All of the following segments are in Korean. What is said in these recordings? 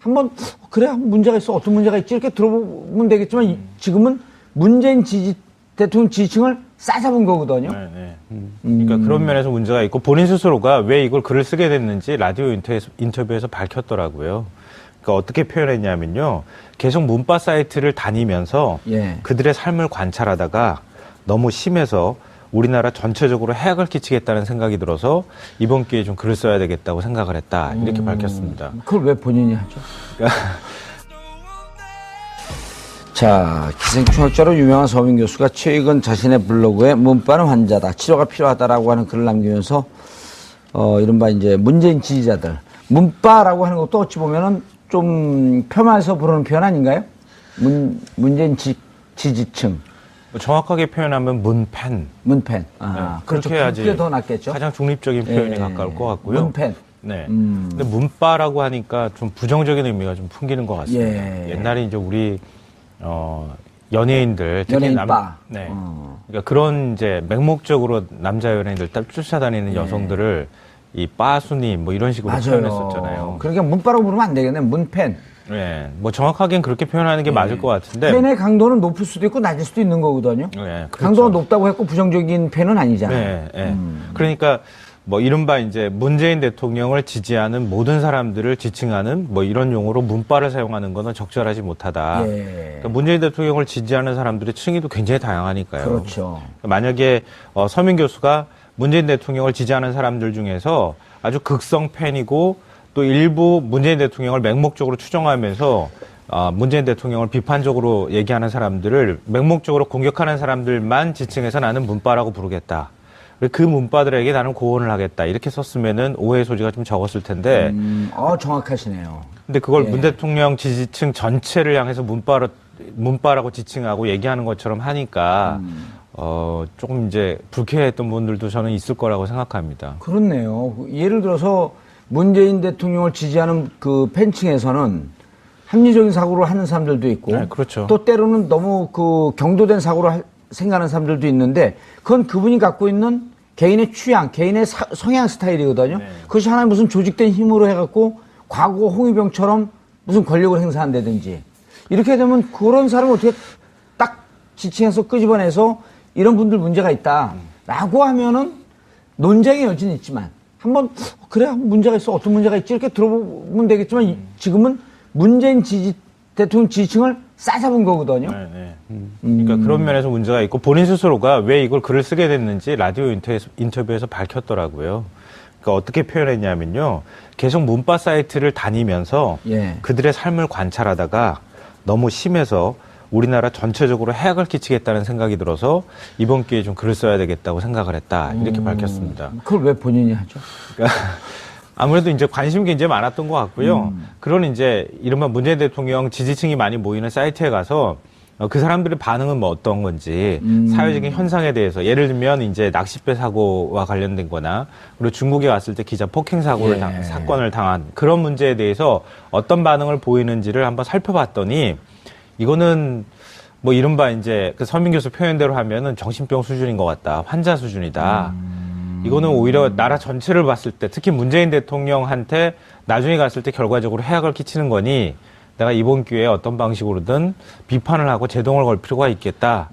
한번 그래 문제가 있어 어떤 문제가 있지 이렇게 들어보면 되겠지만 지금은 문재인 대통령 지지층을 싸잡은 거거든요. 네. 그러니까 그런 면에서 문제가 있고 본인 스스로가 왜 이걸 글을 쓰게 됐는지 라디오 인터뷰에서 밝혔더라고요. 그러니까 어떻게 표현했냐면요. 계속 문바 사이트를 다니면서 그들의 삶을 관찰하다가 너무 심해서 우리나라 전체적으로 해악을 끼치겠다는 생각이 들어서 이번 기회에 좀 글을 써야 되겠다고 생각을 했다. 이렇게 밝혔습니다. 그걸 왜 본인이 하죠? 자, 기생충학자로 유명한 서민 교수가 최근 자신의 블로그에 문바는 환자다, 치료가 필요하다라고 하는 글을 남기면서 이른바 이제 문재인 지지자들, 문바라고 하는 것도 어찌 보면은 좀 폄하해서 부르는 표현 아닌가요? 문재인 지지층. 정확하게 표현하면 문팬. 문팬. 그렇게 그렇죠. 해야지. 그게 더 낫겠죠. 가장 중립적인 표현이 가까울 것 같고요. 문팬. 네. 근데 문바라고 하니까 좀 부정적인 의미가 좀 풍기는 것 같습니다. 옛날에 이제 우리 연예인들, 특히 연예인바. 그러니까 그런 이제 맹목적으로 남자 연예인들 쫓아다니는 여성들을 이 빠순이 뭐 이런 식으로 표현했었잖아요. 그러니까 문바라고 부르면 안 되겠네. 문팬. 네, 뭐 정확하게는 그렇게 표현하는 게 맞을 것 같은데. 팬의 강도는 높을 수도 있고 낮을 수도 있는 거거든요. 네, 그렇죠. 강도가 높다고 했고 부정적인 팬은 아니잖아요. 네. 그러니까 뭐 이른바 이제 문재인 대통령을 지지하는 모든 사람들을 지칭하는 뭐 이런 용어로 문바를 사용하는 것은 적절하지 못하다. 그러니까 문재인 대통령을 지지하는 사람들의 층위도 굉장히 다양하니까요. 그렇죠. 만약에 서민 교수가 문재인 대통령을 지지하는 사람들 중에서 아주 극성 팬이고 또 일부 문재인 대통령을 맹목적으로 추정하면서 문재인 대통령을 비판적으로 얘기하는 사람들을 맹목적으로 공격하는 사람들만 지칭해서 나는 문바라고 부르겠다. 그 문바들에게 나는 고언을 하겠다. 이렇게 썼으면은 오해 소지가 좀 적었을 텐데. 정확하시네요. 근데 그걸 문 대통령 지지층 전체를 향해서 문바라고 지칭하고 얘기하는 것처럼 하니까 조금 이제 불쾌했던 분들도 저는 있을 거라고 생각합니다. 그렇네요. 예를 들어서 문재인 대통령을 지지하는 그 팬층에서는 합리적인 사고를 하는 사람들도 있고, 네, 그렇죠. 또 때로는 너무 그 경도된 사고로 생각하는 사람들도 있는데, 그건 그분이 갖고 있는 개인의 취향, 개인의 성향 스타일이거든요. 그것이 하나의 무슨 조직된 힘으로 해갖고 과거 홍위병처럼 무슨 권력을 행사한다든지 이렇게 되면 그런 사람을 어떻게 딱 지칭해서 끄집어내서 이런 분들 문제가 있다라고 하면은 논쟁의 여지는 있지만 한번 그래 문제가 있어 어떤 문제가 있지 이렇게 들어보면 되겠지만 지금은 문재인 대통령 지지층을 싸잡은 거거든요. 그러니까 그런 면에서 문제가 있고 본인 스스로가 왜 이걸 글을 쓰게 됐는지 라디오 인터뷰에서 밝혔더라고요. 그러니까 어떻게 표현했냐면요. 계속 문바 사이트를 다니면서 그들의 삶을 관찰하다가 너무 심해서 우리나라 전체적으로 해악을 끼치겠다는 생각이 들어서 이번 기회에 좀 글을 써야 되겠다고 생각을 했다. 이렇게 밝혔습니다. 그걸 왜 본인이 하죠? 그러니까 아무래도 이제 관심이 굉장히 많았던 것 같고요. 그런 이제 이른바 문재인 대통령 지지층이 많이 모이는 사이트에 가서 그 사람들의 반응은 뭐 어떤 건지 사회적인 현상에 대해서 예를 들면 이제 낚싯배 사고와 관련된 거나 그리고 중국에 갔을 때 기자 폭행 사고를 사건을 당한 그런 문제에 대해서 어떤 반응을 보이는지를 한번 살펴봤더니 이거는 뭐 이른바 이제 그 서민 교수 표현대로 하면은 정신병 수준인 것 같다. 환자 수준이다. 이거는 오히려 나라 전체를 봤을 때 특히 문재인 대통령한테 나중에 갔을 때 결과적으로 해악을 끼치는 거니 내가 이번 기회에 어떤 방식으로든 비판을 하고 제동을 걸 필요가 있겠다.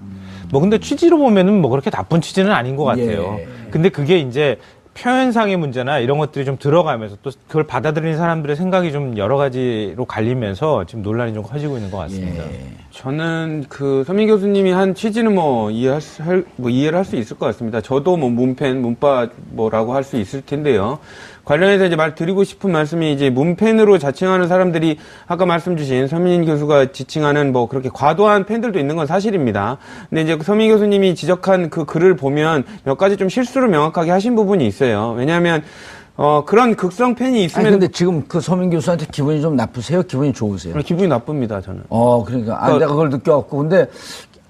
뭐 근데 취지로 보면은 뭐 그렇게 나쁜 취지는 아닌 것 같아요. 근데 그게 이제 표현상의 문제나 이런 것들이 좀 들어가면서 또 그걸 받아들이는 사람들의 생각이 좀 여러 가지로 갈리면서 지금 논란이 좀 커지고 있는 것 같습니다. 저는 그 서민 교수님이 한 취지는 뭐 이해를 할 수 있을 것 같습니다. 저도 뭐 문팬, 문바 뭐라고 할 수 있을 텐데요. 관련해서 이제 드리고 싶은 말씀이 이제 문팬으로 자칭하는 사람들이 아까 말씀 주신 서민 교수가 지칭하는 뭐 그렇게 과도한 팬들도 있는 건 사실입니다. 근데 이제 서민 교수님이 지적한 그 글을 보면 몇 가지 좀 실수를 명확하게 하신 부분이 있어요. 왜냐하면 그런 극성 팬이 있으면. 아니, 근데 지금 그 서민 교수한테 기분이 좀 나쁘세요? 기분이 좋으세요? 기분이 나쁩니다, 저는. 그러니까. 내가 그걸 느껴갖고. 근데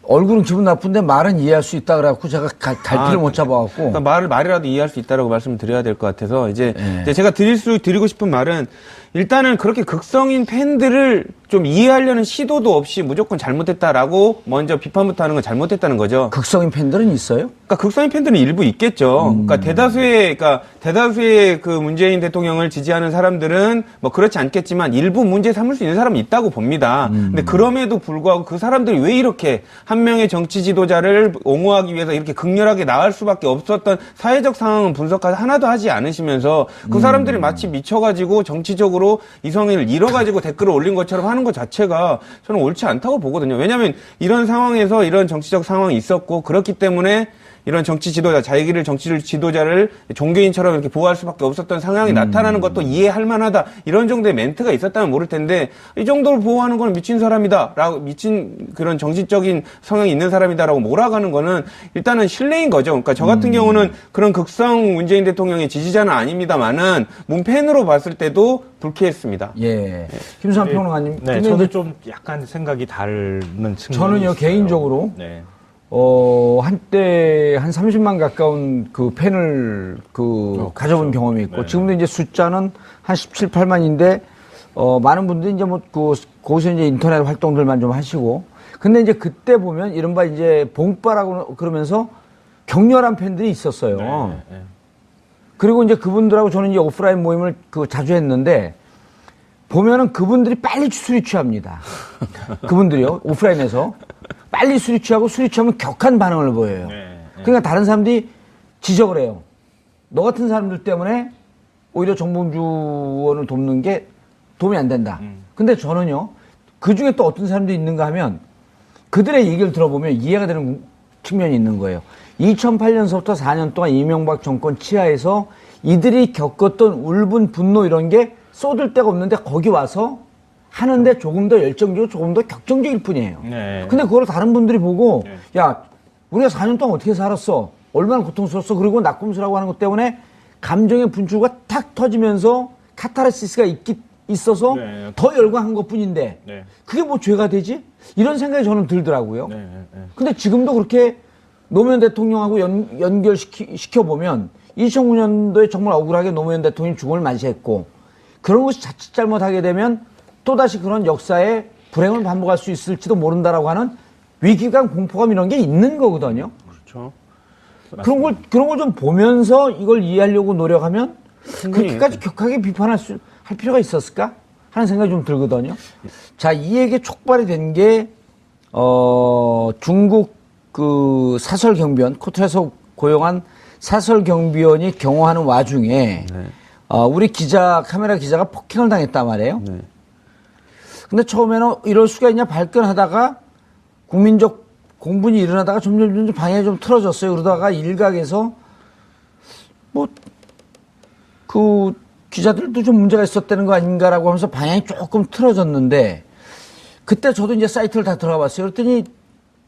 얼굴은 기분 나쁜데 말은 이해할 수 있다 그래갖고 제가 갈피를 못 잡아갖고. 그러니까 말이라도 이해할 수 있다라고 말씀을 드려야 될 것 같아서 이제 제가 드리고 싶은 말은 일단은 그렇게 극성인 팬들을 좀 이해하려는 시도도 없이 무조건 잘못했다라고 먼저 비판부터 하는 건 잘못했다는 거죠. 극성인 팬들은 있어요? 그러니까 극성인 팬들은 일부 있겠죠. 그러니까 대다수의 그 문재인 대통령을 지지하는 사람들은 뭐 그렇지 않겠지만 일부 문제 삼을 수 있는 사람이 있다고 봅니다. 근데 그럼에도 불구하고 그 사람들이 왜 이렇게 한 명의 정치 지도자를 옹호하기 위해서 이렇게 극렬하게 나갈 수밖에 없었던 사회적 상황은 분석하지 하나도 하지 않으시면서 그 사람들이 마치 미쳐가지고 정치적으로 이성을 잃어가지고 댓글을 올린 것처럼 하는 것 자체가 저는 옳지 않다고 보거든요. 왜냐하면 이런 상황에서 이런 정치적 상황이 있었고 그렇기 때문에 이런 정치 지도자, 자기를 정치 지도자를 종교인처럼 이렇게 보호할 수밖에 없었던 상황이 나타나는 것도 이해할 만하다. 이런 정도의 멘트가 있었다면 모를 텐데 이 정도를 보호하는 건 미친 사람이다라고 미친 그런 정치적인 성향이 있는 사람이다라고 몰아가는 거는 일단은 실례인 거죠. 그러니까 저 같은 경우는 그런 극성 문재인 대통령의 지지자는 아닙니다만은 문팬으로 봤을 때도 불쾌했습니다. 예. 김수환 평론가님. 네, 근데 저도 이제 좀 약간 생각이 다른 측면이 저는요, 있어요. 개인적으로 네. 한때 한 30만 가까운 그 팬을 가져본 경험이 있고, 네. 지금도 이제 숫자는 한 17, 8만인데, 많은 분들이 이제 거기서 이제 인터넷 활동들만 좀 하시고, 근데 이제 그때 보면 이른바 이제 봉빠라고 그러면서 격렬한 팬들이 있었어요. 네. 그리고 이제 그분들하고 저는 이제 오프라인 모임을 자주 했는데, 보면은 그분들이 빨리 술이 취합니다. 그분들이요, 오프라인에서. 빨리 술이 취하고 술이 취하면 격한 반응을 보여요. 그러니까 다른 사람들이 지적을 해요. 너 같은 사람들 때문에 오히려 정봉주 의원을 돕는 게 도움이 안 된다. 근데 저는요, 그 중에 또 어떤 사람들이 있는가 하면 그들의 얘기를 들어보면 이해가 되는 측면이 있는 거예요. 2008년서부터 4년 동안 이명박 정권 치하에서 이들이 겪었던 울분, 분노 이런 게 쏟을 데가 없는데 거기 와서 하는데 조금 더 열정적이고 조금 더 격정적일 뿐이에요. 네. 근데 그걸 다른 분들이 보고, 야, 우리가 4년 동안 어떻게 살았어? 얼마나 고통스러웠어? 그리고 낙곰수라고 하는 것 때문에 감정의 분출가 탁 터지면서 카타르시스가 있어서 네. 더 열광한 것 뿐인데, 네. 그게 뭐 죄가 되지? 이런 생각이 저는 들더라고요. 네. 근데 지금도 그렇게 노무현 대통령하고 연결시켜보면 2009년도에 정말 억울하게 노무현 대통령이 죽음을 맞이했고, 그런 것이 자칫 잘못하게 되면 또다시 그런 역사의 불행을 반복할 수 있을지도 모른다라고 하는 위기감, 공포감 이런 게 있는 거거든요. 그렇죠. 그런 걸 좀 보면서 이걸 이해하려고 노력하면 그렇게까지 격하게 비판할 필요가 있었을까? 하는 생각이 좀 들거든요. 자, 이 얘기 촉발이 된 게, 중국 그 사설 경비원, 코트에서 고용한 사설 경비원이 경호하는 와중에, 우리 카메라 기자가 폭행을 당했단 말이에요. 네. 근데 처음에는 이럴 수가 있냐 발끈하다가 국민적 공분이 일어나다가 점점 방향이 좀 틀어졌어요. 그러다가 일각에서 그 기자들도 좀 문제가 있었다는 거 아닌가라고 하면서 방향이 조금 틀어졌는데 그때 저도 이제 사이트를 다 들어가 봤어요. 그랬더니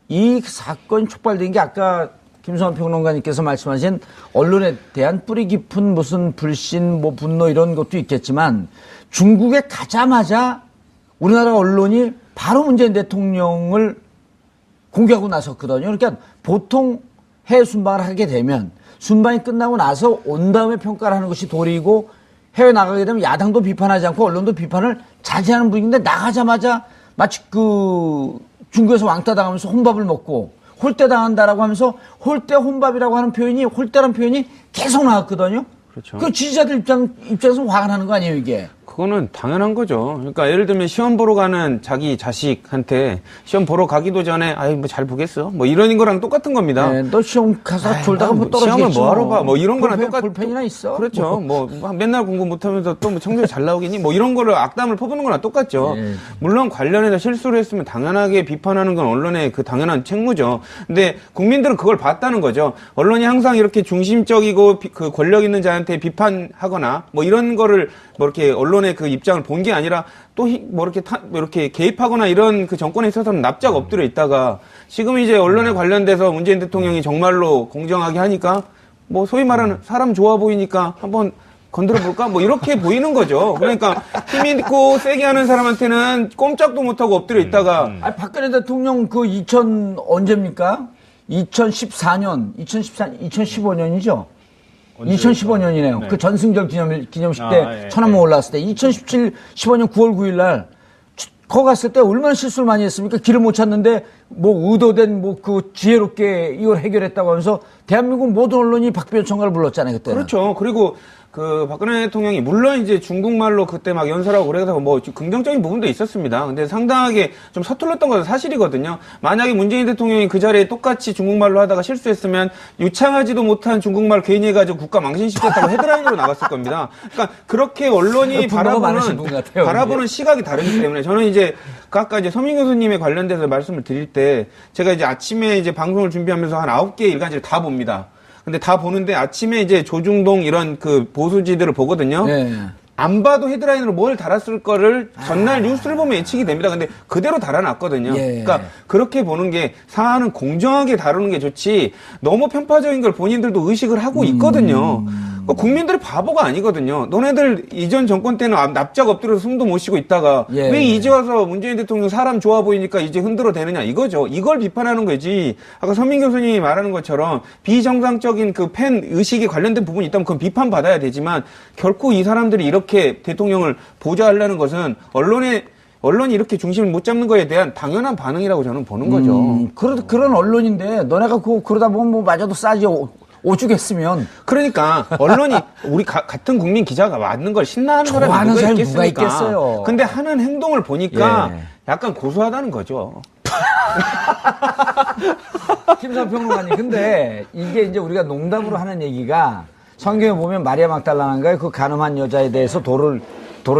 이 사건이 촉발된 게 아까 김수환 평론가님께서 말씀하신 언론에 대한 뿌리 깊은 무슨 불신, 분노 이런 것도 있겠지만 중국에 가자마자 우리나라 언론이 바로 문재인 대통령을 공개하고 나섰거든요. 그러니까 보통 해외 순방을 하게 되면 순방이 끝나고 나서 온 다음에 평가를 하는 것이 도리이고 해외 나가게 되면 야당도 비판하지 않고 언론도 비판을 자제하는 분위기인데 나가자마자 마치 중국에서 왕따 당하면서 혼밥을 먹고 홀대 당한다라고 하면서 홀대 혼밥이라고 하는 홀대라는 표현이 계속 나왔거든요. 그렇죠. 그 지지자들 입장에서 화가 나는 거 아니에요, 이게? 그거는 당연한 거죠. 그러니까 예를 들면 시험 보러 가는 자기 자식한테 시험 보러 가기도 전에 잘 보겠어? 이런 거랑 똑같은 겁니다. 네, 너 시험 가서 졸다가 떨어지겠지. 시험을 뭐하러 봐? 이런 거랑 볼펜이나 있어. 그렇죠. 맨날 공부 못하면서 또 성적이 잘 나오겠니? 이런 거를 악담을 퍼부는 거랑 똑같죠. 네. 물론 관련해서 실수를 했으면 당연하게 비판하는 건 언론의 그 당연한 책무죠. 근데 국민들은 그걸 봤다는 거죠. 언론이 항상 이렇게 중심적이고 그 권력 있는 자한테 비판하거나 이런 거를 이렇게 언론의 그 입장을 본 게 아니라 또 이렇게 개입하거나 이런 그 정권에 있어서는 납작 엎드려 있다가 지금 이제 언론에 관련돼서 문재인 대통령이 정말로 공정하게 하니까 소위 말하는 사람 좋아 보이니까 한번 건드려 볼까? 이렇게 보이는 거죠. 그러니까 힘 있고 세게 하는 사람한테는 꼼짝도 못하고 엎드려 있다가 박근혜 대통령 언제입니까? 2015년이죠. 언제? 2015년이네요. 네. 그 전승절 기념식 때 예, 천안문 예. 올라왔을 때 2017, 15년 9월 9일 날 거기 갔을 때 얼마나 실수를 많이 했습니까? 길을 못 찾는데 뭐 의도된 뭐 그 지혜롭게 이걸 해결했다고 하면서 대한민국 모든 언론이 박병준 청가를 불렀잖아요, 그때. 그렇죠. 그리고 그 박근혜 대통령이 물론 이제 중국말로 그때 막 연설하고 그래서 뭐 긍정적인 부분도 있었습니다. 근데 상당하게 좀 서툴렀던 것은 사실이거든요. 만약에 문재인 대통령이 그 자리에 똑같이 중국말로 하다가 실수했으면 유창하지도 못한 중국말 괜히 해가지고 국가 망신시켰다고 헤드라인으로 나갔을 겁니다. 그러니까 그렇게 언론이 분노가 많으신 분 같아요, 바라보는 시각이 다르기 때문에 저는 이제 아까 이제 서민 교수님에 관련돼서 말씀을 드릴 때 제가 이제 아침에 이제 방송을 준비하면서 한 9개 일간지를 다 봅니다. 근데 다 보는데 아침에 이제 조중동 이런 그 보수지들을 보거든요. 네. 안 봐도 헤드라인으로 뭘 달았을 거를 전날 뉴스를 보면 예측이 됩니다. 근데 그대로 달아놨거든요. 예. 그러니까 그렇게 보는 게 사안은 공정하게 다루는 게 좋지 너무 편파적인 걸 본인들도 의식을 하고 있거든요. 그러니까 국민들이 바보가 아니거든요. 너네들 이전 정권 때는 납작 엎드려서 숨도 못 쉬고 있다가 예. 왜 이제 와서 문재인 대통령 사람 좋아 보이니까 이제 흔들어 대느냐 이거죠. 이걸 비판하는 거지. 아까 서민 교수님이 말하는 것처럼 비정상적인 그 팬 의식에 관련된 부분이 있다면 그건 비판받아야 되지만 결코 이 사람들이 이렇게 대통령을 보좌하려는 것은 언론이 이렇게 중심을 못 잡는 거에 대한 당연한 반응이라고 저는 보는 거죠. 그런 언론인데 너네가 그러다 보면 뭐 맞아도 싸지 오죽했으면 그러니까 언론이 우리 같은 국민 기자가 맞는 걸 신나하는 사람이 좋아하는 누가 사람이 있겠습니까? 누가 있겠어요. 근데 하는 행동을 보니까 예. 약간 고소하다는 거죠. 김선 평론가님, 근데 이게 이제 우리가 농담으로 하는 얘기가 성경에 보면 마리아 막달라나인가요? 그 가늠한 여자에 대해서 돌을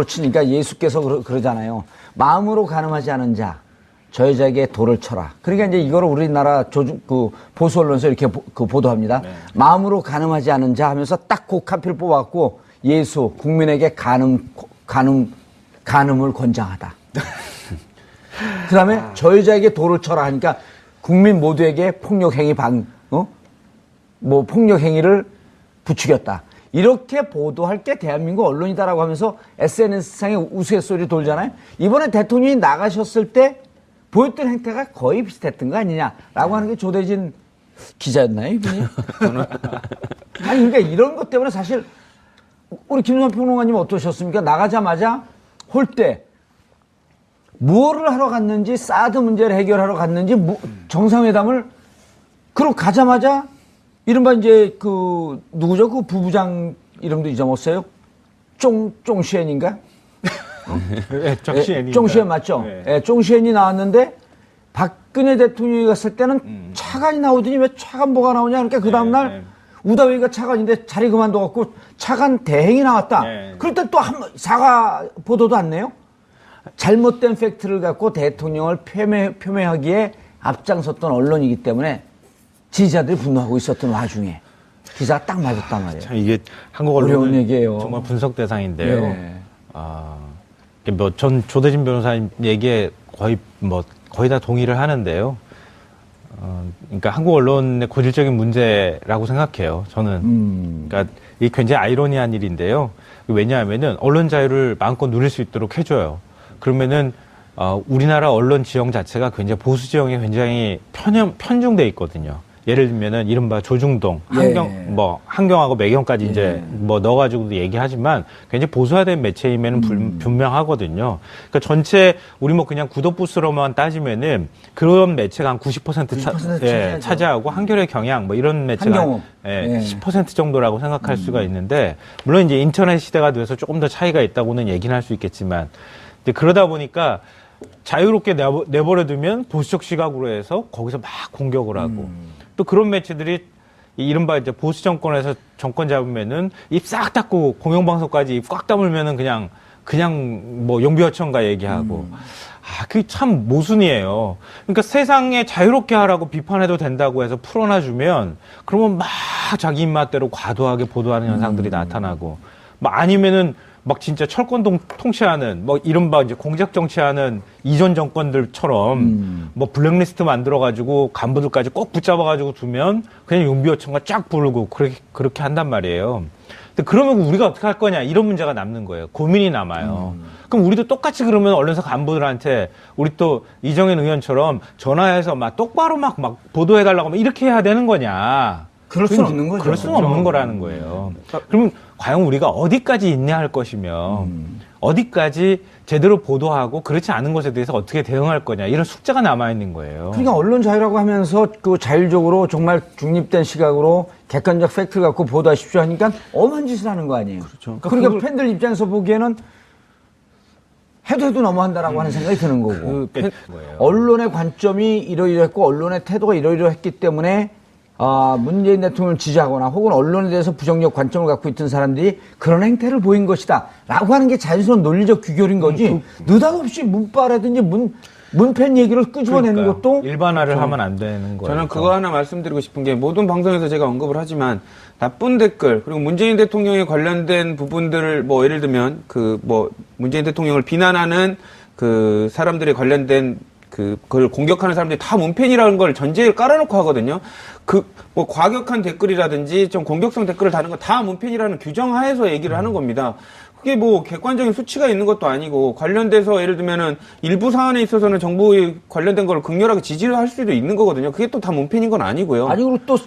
치니까 예수께서 그러잖아요. 마음으로 가늠하지 않은 자, 저 여자에게 돌을 쳐라. 그러니까 이제 이거를 우리나라 보수 언론에서 이렇게 보도합니다. 네. 마음으로 가늠하지 않은 자 하면서 딱 그 카피를 뽑아갖고 예수, 국민에게 가늠을 권장하다. 그 다음에 저 여자에게 돌을 쳐라 하니까 국민 모두에게 폭력행위를 부추겼다. 이렇게 보도할 게 대한민국 언론이다라고 하면서 SNS상에 우스갯소리 돌잖아요. 이번에 대통령이 나가셨을 때 보였던 행태가 거의 비슷했던 거 아니냐라고 하는 게 조대진 기자였나요, 이분이? 아니, 그러니까 이런 것 때문에 사실 우리 김선 평론가님 어떠셨습니까? 나가자마자 홀대 무엇을 하러 갔는지 사드 문제를 해결하러 갔는지 정상회담을 그러고 가자마자 이른바 이제 누구죠? 그 부부장 이름도 잊어먹었어요? 쫑시엔인가? 쫑시엔 맞죠? 네. 쫑시엔이 나왔는데 박근혜 대통령이 갔을 때는 차관이 나오더니 왜 차관보가 나오냐? 그러니까 그 다음날 우다위가 차관인데 자리 그만둬갖고 차관 대행이 나왔다. 그럴 때 또 사과 보도도 안 내요? 잘못된 팩트를 갖고 대통령을 폄훼하기에 앞장섰던 언론이기 때문에 지지자들이 분노하고 있었던 와중에 기사가 딱 맞았단 말이에요. 참 이게 한국 어려운 언론은 얘기예요. 정말 분석 대상인데요. 네. 전 조대진 변호사님 얘기에 거의 다 동의를 하는데요. 그러니까 한국 언론의 고질적인 문제라고 생각해요. 저는. 그러니까 이게 굉장히 아이러니한 일인데요. 왜냐하면은 언론 자유를 마음껏 누릴 수 있도록 해줘요. 그러면은 우리나라 언론 지형 자체가 굉장히 보수 지형에 굉장히 편중돼 있거든요. 예를 들면은 이른바 조중동, 한경하고 매경까지 이제 넣어가지고도 얘기하지만 굉장히 보수화된 매체임에는 분명하거든요. 그러니까 전체 우리 그냥 구독부수로만 따지면은 그런 매체가 한 90% 차지하고 한겨레 경향 이런 매체가 10% 정도라고 생각할 수가 있는데 물론 이제 인터넷 시대가 돼서 조금 더 차이가 있다고는 얘기는 할 수 있겠지만 근데 그러다 보니까 자유롭게 내버려두면 보수적 시각으로 해서 거기서 막 공격을 하고 또 그런 매체들이 이른바 이제 보수 정권에서 정권 잡으면은 입 싹 닫고 공영방송까지 입 꽉 다물면은 그냥 용비어천가 얘기하고 그게 참 모순이에요. 그러니까 세상에 자유롭게 하라고 비판해도 된다고 해서 풀어놔주면 그러면 막 자기 입맛대로 과도하게 보도하는 현상들이 나타나고 아니면은 진짜 철권 통치하는 이른바 이제 공작 정치하는 이전 정권들처럼 블랙리스트 만들어가지고 간부들까지 꼭 붙잡아가지고 두면 그냥 용비어천가 쫙 부르고 그렇게 한단 말이에요. 근데 그러면 우리가 어떻게 할 거냐 이런 문제가 남는 거예요. 고민이 남아요. 그럼 우리도 똑같이 그러면 언론사 간부들한테 우리 또 이정현 의원처럼 전화해서 똑바로 보도해달라고 이렇게 해야 되는 거냐. 그럴 수는 없는 거죠. 그럴 수는 없는 거라는 거예요. 그러면 과연 우리가 어디까지 인내할 것이며 어디까지 제대로 보도하고 그렇지 않은 것에 대해서 어떻게 대응할 거냐 이런 숙제가 남아 있는 거예요. 그러니까 언론 자유라고 하면서 그 자율적으로 정말 중립된 시각으로 객관적 팩트를 갖고 보도하십시오 하니까 엄한 짓을 하는 거 아니에요. 그렇죠. 그러니까 팬들 입장에서 보기에는 해도 너무한다라고 하는 생각이 드는 거고. 언론의 관점이 이러이러했고 언론의 태도가 이러이러했기 때문에 문재인 대통령을 지지하거나 혹은 언론에 대해서 부정적 관점을 갖고 있던 사람들이 그런 행태를 보인 것이다 라고 하는 게 자연스러운 논리적 규결인 거지 느닷없이 문바라든지 문팬 얘기를 끄집어내는 그러니까요. 것도 일반화를 하면 안 되는 거예요. 저는 그거 하나 말씀드리고 싶은 게 모든 방송에서 제가 언급을 하지만 나쁜 댓글 그리고 문재인 대통령에 관련된 부분들을 뭐 예를 들면 그 뭐 문재인 대통령을 비난하는 그 사람들에 관련된 그걸 공격하는 사람들이 다 문팬이라는 걸 전제를 깔아놓고 하거든요. 뭐 과격한 댓글이라든지 좀 공격성 댓글을 다는 거 다 문팬이라는 규정 하에서 얘기를 하는 겁니다. 그게 뭐 객관적인 수치가 있는 것도 아니고 관련돼서 예를 들면은 일부 사안에 있어서는 정부에 관련된 걸 극렬하게 지지를 할 수도 있는 거거든요. 그게 또 다 문팬인 건 아니고요. 아니 그리고 또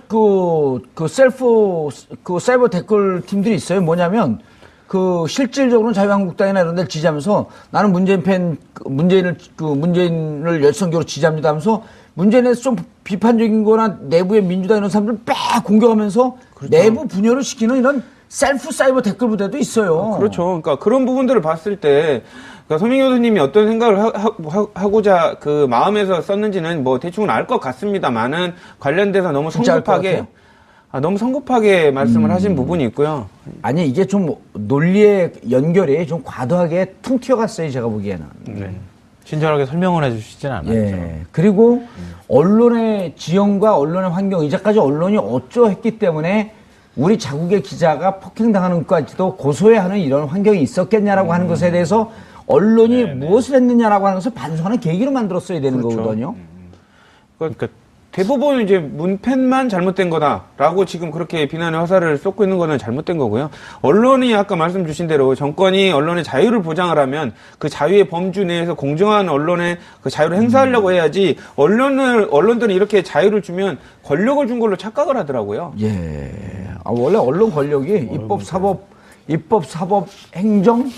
사이버 댓글 팀들이 있어요. 뭐냐면 실질적으로는 자유한국당이나 이런 데를 지지하면서 나는 문재인을 열성적으로 지지합니다 하면서 문재인에 대해서 좀 비판적인 거나 내부의 민주당 이런 사람들을 빽 공격하면서 그렇죠. 내부 분열을 시키는 이런 사이버 댓글 부대도 있어요. 그렇죠. 그러니까 그런 부분들을 봤을 때 그러니까 서민 교수님이 어떤 생각을 하고자 그 마음에서 썼는지는 뭐 대충은 알 것 같습니다만은 관련돼서 너무 성급하게 말씀을 하신 부분이 있고요. 아니 이게 좀 논리의 연결이 좀 과도하게 퉁 튀어갔어요 제가 보기에는. 네. 친절하게 설명을 해주시진 않았죠. 예. 그리고 언론의 지형과 언론의 환경 이제까지 언론이 어쩌했기 때문에 우리 자국의 기자가 폭행당하는 것까지도 고소해야 하는 이런 환경이 있었겠냐라고 하는 것에 대해서 언론이 무엇을 했느냐라고 하는 것을 반성하는 계기로 만들었어야 되는 그렇죠. 거거든요. 그러니까 대부분 이제 문팬만 잘못된 거다라고 지금 그렇게 비난의 화살을 쏟고 있는 거는 잘못된 거고요. 언론이 아까 말씀 주신 대로 정권이 언론의 자유를 보장을 하면 그 자유의 범주 내에서 공정한 언론의 그 자유를 행사하려고 해야지 언론들은 이렇게 자유를 주면 권력을 준 걸로 착각을 하더라고요. 예. 원래 언론 권력이 입법, 사법, 행정,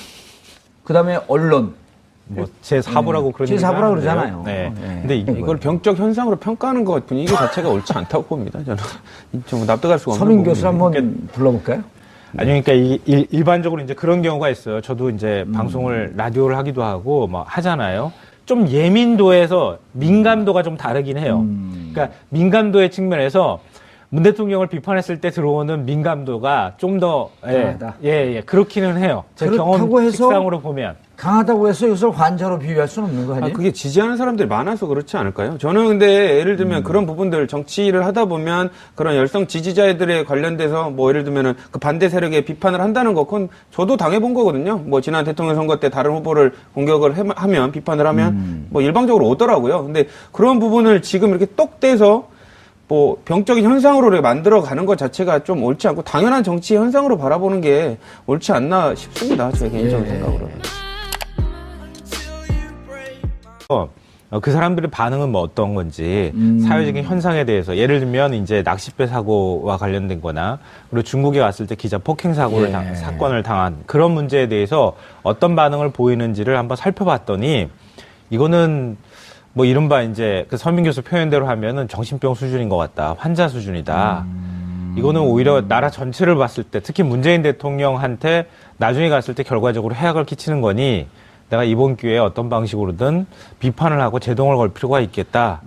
그 다음에 언론. 뭐 제4부라고 그러는 제4부라고 그러잖아요. 네. 네. 근데 이걸 병적 현상으로 평가하는 것 분위기 자체가 옳지 않다고 봅니다. 저는 좀 납득할 수가 없는 서민 교수 부분이에요. 한번 불러볼까요? 아니, 그러니까 일반적으로 이제 그런 경우가 있어요. 저도 이제 방송을, 라디오를 하기도 하고, 뭐, 하잖아요. 좀 예민도에서 민감도가 좀 다르긴 해요. 그러니까 민감도의 측면에서 문 대통령을 비판했을 때 들어오는 민감도가 좀 더, 그렇기는 해요. 제 경험 식상으로 보면. 강하다고 해서 이것을 환자로 비유할 수는 없는 거 아니에요? 그게 지지하는 사람들이 많아서 그렇지 않을까요? 저는 근데 예를 들면 그런 부분들 정치를 하다 보면 그런 열성 지지자들에 관련돼서 뭐 예를 들면은 그 반대 세력에 비판을 한다는 거 그건 저도 당해본 거거든요. 뭐 지난 대통령 선거 때 다른 후보를 공격을 하면 비판을 하면 뭐 일방적으로 오더라고요. 근데 그런 부분을 지금 이렇게 똑 떼서 뭐 병적인 현상으로 만들어 가는 것 자체가 좀 옳지 않고 당연한 정치 현상으로 바라보는 게 옳지 않나 싶습니다. 제 개인적인 생각으로는. 그 사람들의 반응은 뭐 어떤 건지 사회적인 현상에 대해서 예를 들면 이제 낚싯배 사고와 관련된 거나 그리고 중국에 왔을 때 기자 폭행 사건을 당한 그런 문제에 대해서 어떤 반응을 보이는지를 한번 살펴봤더니 이거는 뭐 이른바 이제 그 서민 교수 표현대로 하면은 정신병 수준인 것 같다. 환자 수준이다. 이거는 오히려 나라 전체를 봤을 때 특히 문재인 대통령한테 나중에 갔을 때 결과적으로 해악을 끼치는 거니 내가 이번 기회에 어떤 방식으로든 비판을 하고 제동을 걸 필요가 있겠다.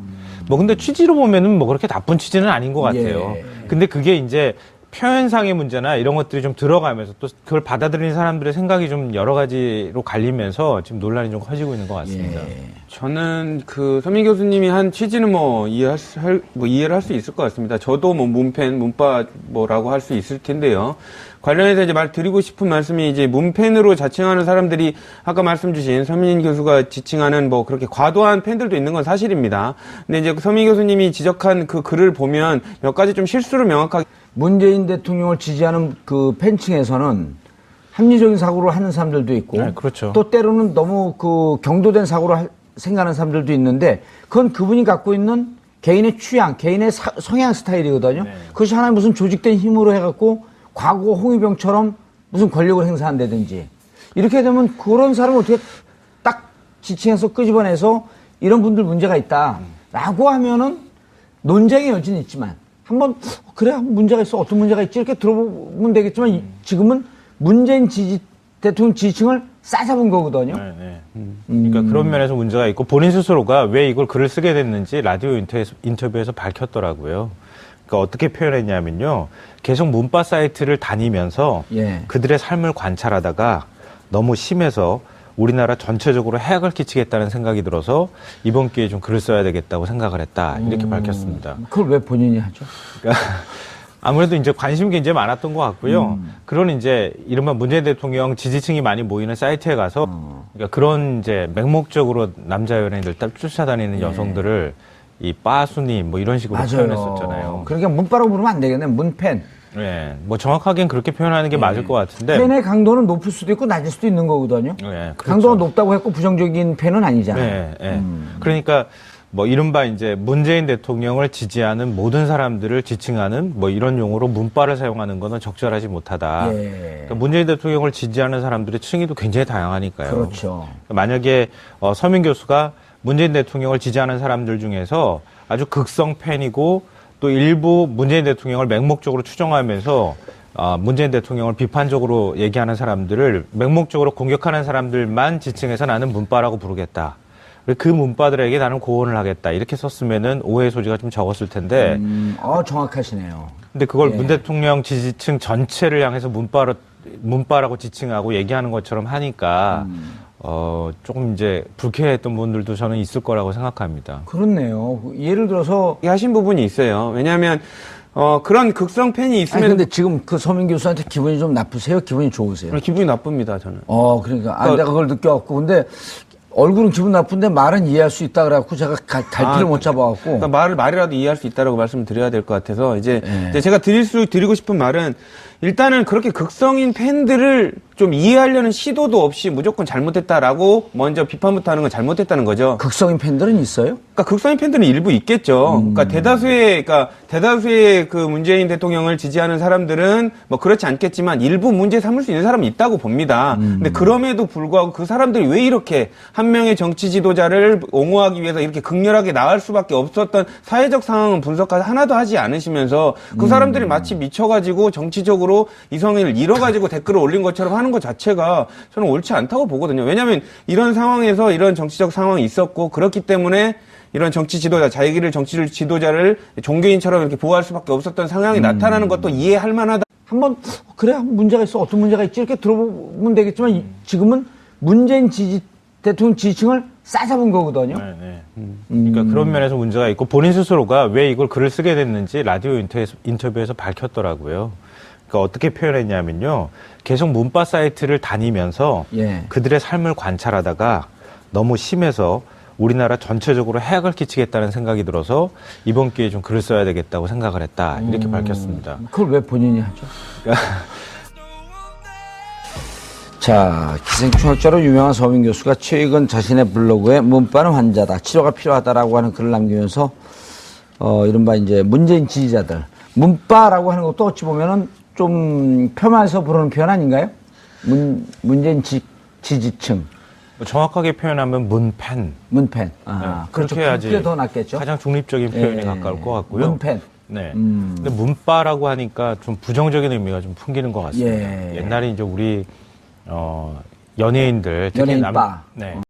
뭐 근데 취지로 보면은 뭐 그렇게 나쁜 취지는 아닌 것 같아요. 근데 그게 이제 표현상의 문제나 이런 것들이 좀 들어가면서 또 그걸 받아들이는 사람들의 생각이 좀 여러 가지로 갈리면서 지금 논란이 좀 커지고 있는 것 같습니다. 저는 그 서민 교수님이 한 취지는 뭐 이해를 할 수 있을 것 같습니다. 저도 뭐 문팬, 문파 뭐라고 할 수 있을 텐데요. 관련해서 이제 드리고 싶은 말씀이 이제 문팬으로 자칭하는 사람들이 아까 말씀 주신 서민 교수가 지칭하는 뭐 그렇게 과도한 팬들도 있는 건 사실입니다. 근데 이제 서민 교수님이 지적한 그 글을 보면 몇 가지 좀 실수를 명확하게 문재인 대통령을 지지하는 그 팬층에서는 합리적인 사고를 하는 사람들도 있고 네, 그렇죠. 또 때로는 너무 그 경도된 사고를 생각하는 사람들도 있는데 그건 그분이 갖고 있는 개인의 취향, 개인의 성향 스타일이거든요. 네. 그것이 하나의 무슨 조직된 힘으로 해갖고 과거 홍위병처럼 무슨 권력을 행사한다든지 이렇게 되면 그런 사람을 어떻게 딱 지칭해서 끄집어내서 이런 분들 문제가 있다라고 하면은 논쟁의 여지는 있지만 한번 그래 문제가 있어 어떤 문제가 있지 이렇게 들어보면 되겠지만 지금은 문재인 대통령 지지층을 싸잡은 거거든요. 네, 네. 그러니까 그런 면에서 문제가 있고 본인 스스로가 왜 이걸 글을 쓰게 됐는지 라디오 인터뷰에서 밝혔더라고요. 그러니까 어떻게 표현했냐면요. 계속 문바 사이트를 다니면서 예. 그들의 삶을 관찰하다가 너무 심해서 우리나라 전체적으로 해악을 끼치겠다는 생각이 들어서 이번 기회에 좀 글을 써야 되겠다고 생각을 했다. 이렇게 밝혔습니다. 그걸 왜 본인이 하죠? 그러니까 아무래도 이제 관심이 굉장히 많았던 것 같고요. 그런 이제 이른바 문재인 대통령 지지층이 많이 모이는 사이트에 가서 그러니까 그런 이제 맹목적으로 남자 연예인들 쫓아다니는 여성들을 이 빠순이 뭐 이런 식으로 표현했었잖아요. 그러니까 문바라고 부르면 안 되겠네. 문팬. 네, 뭐 정확하게는 그렇게 표현하는 게 맞을 것 같은데. 팬의 강도는 높을 수도 있고 낮을 수도 있는 거거든요. 네, 그렇죠. 강도가 높다고 했고 부정적인 팬은 아니잖아요. 네, 네. 그러니까 뭐 이른바 이제 문재인 대통령을 지지하는 모든 사람들을 지칭하는 뭐 이런 용어로 문바를 사용하는 거는 적절하지 못하다. 예. 그러니까 문재인 대통령을 지지하는 사람들의 층위도 굉장히 다양하니까요. 그렇죠. 만약에 서민 교수가 문재인 대통령을 지지하는 사람들 중에서 아주 극성 팬이고 또 일부 문재인 대통령을 맹목적으로 추종하면서 문재인 대통령을 비판적으로 얘기하는 사람들을 맹목적으로 공격하는 사람들만 지칭해서 나는 문바라고 부르겠다. 그 문바들에게 나는 고언을 하겠다. 이렇게 썼으면은 오해 소지가 좀 적었을 텐데. 정확하시네요. 근데 그걸 예. 문 대통령 지지층 전체를 향해서 문바라고 지칭하고 얘기하는 것처럼 하니까 조금 이제 불쾌했던 분들도 저는 있을 거라고 생각합니다. 그렇네요. 예를 들어서 하신 부분이 있어요. 왜냐하면 그런 극성 팬이 아니 있으면 근데 지금 그 서민 교수한테 기분이 좀 나쁘세요? 기분이 좋으세요? 기분이 나쁩니다. 저는. 그러니까 내가 그걸 느껴갖고 근데 얼굴은 기분 나쁜데 말은 이해할 수 있다 그래갖고 제가 갈피를 못 잡아갖고 그러니까 말이라도 이해할 수 있다라고 말씀을 드려야 될 것 같아서 이제 예. 제가 드리고 싶은 말은 일단은 그렇게 극성인 팬들을 좀 이해하려는 시도도 없이 무조건 잘못했다라고 먼저 비판부터 하는 건 잘못했다는 거죠. 극성인 팬들은 있어요? 그러니까 극성인 팬들은 일부 있겠죠. 그러니까 대다수의 그 문재인 대통령을 지지하는 사람들은 뭐 그렇지 않겠지만 일부 문제 삼을 수 있는 사람이 있다고 봅니다. 근데 그럼에도 불구하고 그 사람들이 왜 이렇게 한 명의 정치 지도자를 옹호하기 위해서 이렇게 극렬하게 나갈 수밖에 없었던 사회적 상황은 분석까지 하나도 하지 않으시면서 그 사람들이 마치 미쳐가지고 정치적으로 이성을 잃어가지고 댓글을 올린 것처럼 하는 것 자체가 저는 옳지 않다고 보거든요. 왜냐하면 이런 상황에서 이런 정치적 상황이 있었고 그렇기 때문에 이런 정치 지도자, 자기를 정치 지도자를 종교인처럼 이렇게 보호할 수밖에 없었던 상황이 나타나는 것도 이해할 만하다. 한번 그래 문제가 있어 어떤 문제가 있지 이렇게 들어보면 되겠지만 지금은 문재인 대통령 지지층을 싸잡은 거거든요. 네, 네. 그러니까 그런 면에서 문제가 있고 본인 스스로가 왜 이걸 글을 쓰게 됐는지 라디오 인터뷰에서 밝혔더라고요. 그러니까 어떻게 표현했냐면요. 계속 문바 사이트를 다니면서 예. 그들의 삶을 관찰하다가 너무 심해서 우리나라 전체적으로 해악을 끼치겠다는 생각이 들어서 이번 기회에 좀 글을 써야 되겠다고 생각을 했다. 이렇게 밝혔습니다. 그걸 왜 본인이 하죠? 자, 기생충학자로 유명한 서민 교수가 최근 자신의 블로그에 문바는 환자다, 치료가 필요하다라고 하는 글을 남기면서 이른바 이제 문재인 지지자들 문바라고 하는 것도 어찌 보면은 좀 폄하해서 부르는 표현 아닌가요? 문재인 지지층. 정확하게 표현하면 문팬. 문팬. 네, 그렇죠. 그렇게 해야지 그게 더 낫겠죠. 가장 중립적인 표현에 예, 가까울 것 같고요. 문팬. 네. 근데 문바라고 하니까 좀 부정적인 의미가 좀 풍기는 것 같습니다. 예. 옛날에 이제 우리 연예인들 특히 연예인 바. 네.